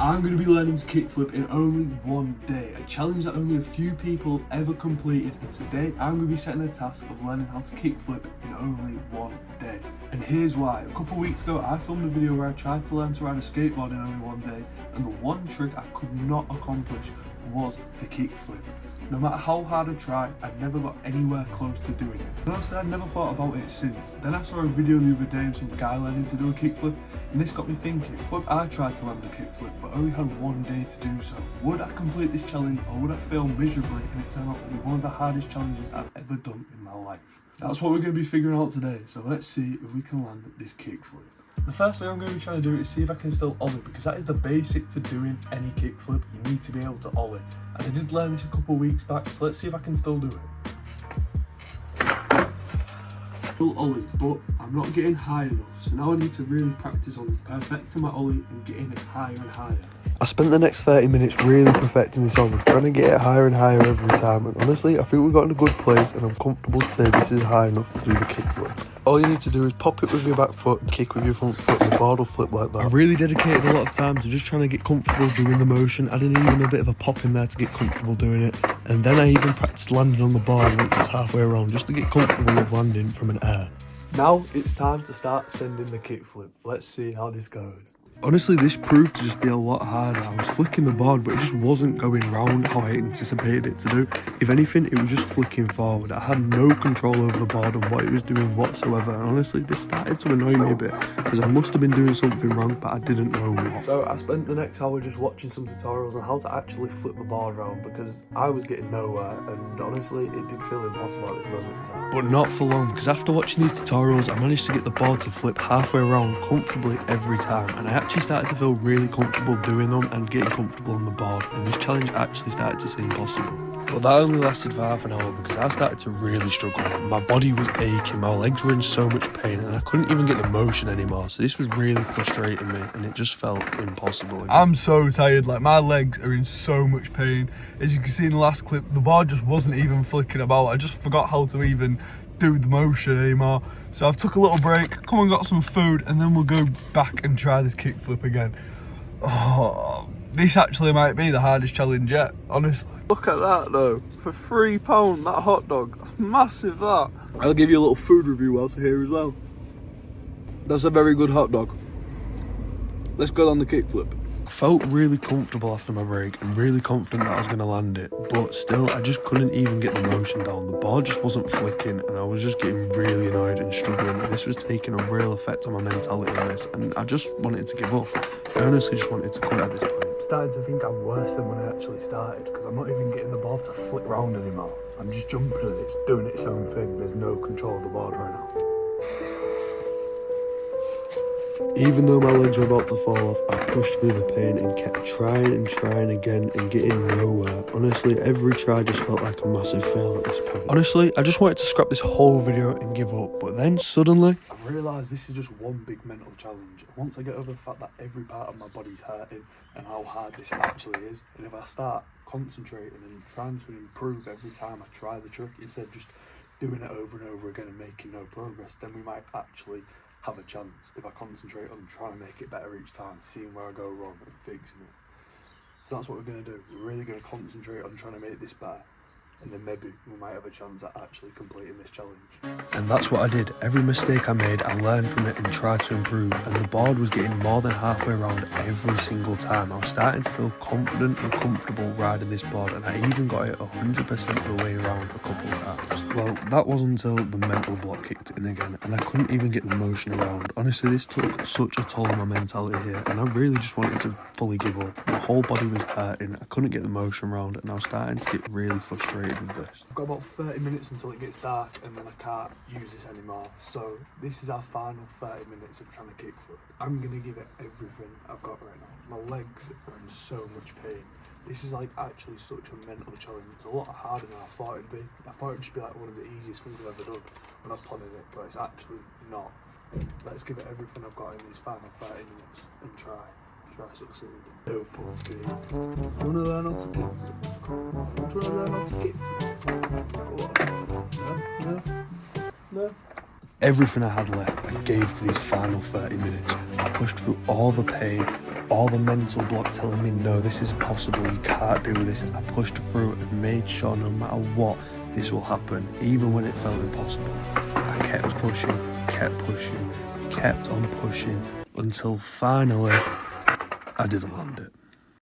I'm going to be learning to kickflip in only one day, a challenge that only a few people ever completed, and today I'm going to be setting the task of learning how to kickflip in only one day. And here's why. A couple of weeks ago I filmed a video where I tried to learn to ride a skateboard in only one day, and the one trick I could not accomplish was the kickflip. No matter how hard I tried, I never got anywhere close to doing it. And honestly, I'd never thought about it since. Then I saw a video the other day of some guy learning to do a kickflip, and this got me thinking, what if I tried to land a kickflip but only had one day to do so? Would I complete this challenge, or would I fail miserably and it turned out to be one of the hardest challenges I've ever done in my life? That's what we're going to be figuring out today, so let's see if we can land this kickflip. The first thing I'm going to be trying to do is see if I can still ollie, because that is the basic to doing any kickflip. You need to be able to ollie, and I did learn this a couple of weeks back, so let's see if I can still do it. Still ollie, but I'm not getting high enough, so now I need to really practice on perfecting my ollie and getting it higher and higher. I spent the next 30 minutes really perfecting this ollie, trying to get it higher and higher every time, and honestly I think we've got in a good place and I'm comfortable to say this is high enough to do the kickflip. All you need to do is pop it with your back foot and kick with your front foot, and the board will flip like that. I really dedicated a lot of time to just trying to get comfortable doing the motion, adding even a bit of a pop in there to get comfortable doing it, and then I even practiced landing on the board once it's halfway around just to get comfortable with landing from an air. Now it's time to start sending the kickflip. Let's see how this goes. Honestly, this proved to just be a lot harder. I was flicking the board, but it just wasn't going round how I anticipated it to do. If anything, it was just flicking forward. I had no control over the board and what it was doing whatsoever. And honestly, this started to annoy me a bit, because I must have been doing something wrong, but I didn't know what. So I spent the next hour just watching some tutorials on how to actually flip the board around, because I was getting nowhere, and honestly, it did feel impossible at this moment in time. But not for long, because after watching these tutorials, I managed to get the board to flip halfway around comfortably every time, and I actually started to feel really comfortable doing them and getting comfortable on the board, and this challenge actually started to seem possible. But that only lasted for half an hour, because I started to really struggle. My body was aching, my legs were in so much pain, and I couldn't even get the motion anymore, so this was really frustrating me, and it just felt impossible again. I'm so tired, like my legs are in so much pain. As you can see in the last clip, the board just wasn't even flicking about. I just forgot how to even do the motion anymore, so I've took a little break, come and got some food, and then we'll go back and try this kickflip again. Oh, this actually might be the hardest challenge yet, honestly. Look at that though, for £3, that hot dog, that's massive that. I'll give you a little food review whilst I'm here as well. That's a very good hot dog. Let's go on the kickflip. I felt really comfortable after my break and really confident that I was going to land it, but still I just couldn't even get the motion down. The board just wasn't flicking, and I was just getting really annoyed and struggling. This was taking a real effect on my mentality on this, and I just wanted to give up. I honestly just wanted to quit at this point. I'm starting to think I'm worse than when I actually started, because I'm not even getting the board to flick round anymore. I'm just jumping and it's doing its own thing. There's no control of the board right now. Even though my legs were about to fall off, I pushed through the pain and kept trying and trying again and getting nowhere. Honestly, every try just felt like a massive fail at this point. Honestly, I just wanted to scrap this whole video and give up, but then suddenly I've realised this is just one big mental challenge. Once I get over the fact that every part of my body's hurting and how hard this actually is, and if I start concentrating and trying to improve every time I try the trick, instead of just doing it over and over again and making no progress, then we might actually have a chance if I concentrate on trying to make it better each time, seeing where I go wrong and fixing it. So that's what we're going to do. We're really going to concentrate on trying to make this better, and then maybe we might have a chance at actually completing this challenge. And that's what I did. Every mistake I made, I learned from it and tried to improve, and the board was getting more than halfway around every single time. I was starting to feel confident and comfortable riding this board, and I even got it 100% of the way around a couple times. Well, that wasn't until the mental block kicked in again, and I couldn't even get the motion around. Honestly, this took such a toll on my mentality here, and I really just wanted to fully give up. My whole body was hurting, I couldn't get the motion around, and I was starting to get really frustrated with this. I've got about 30 minutes until it gets dark, and then I can't use this anymore. So this is our final 30 minutes of trying to kickflip. I'm going to give it everything I've got right now. My legs are in so much pain. This is like actually such a mental challenge. It's a lot harder than I thought it'd be. I thought it'd just be like one of the easiest things I've ever done when I was planning it, but it's actually not. Let's give it everything I've got in these final 30 minutes and try succeed. No pussy. You wanna learn how to kickflip? Do you wanna learn how to kickflip? No? Everything I had left, I gave to these final 30 minutes. I pushed through all the pain, all the mental block telling me, no, this is possible, you can't do this, I pushed through and made sure no matter what, this will happen, even when it felt impossible. I kept pushing, kept on pushing, until finally, I didn't land it.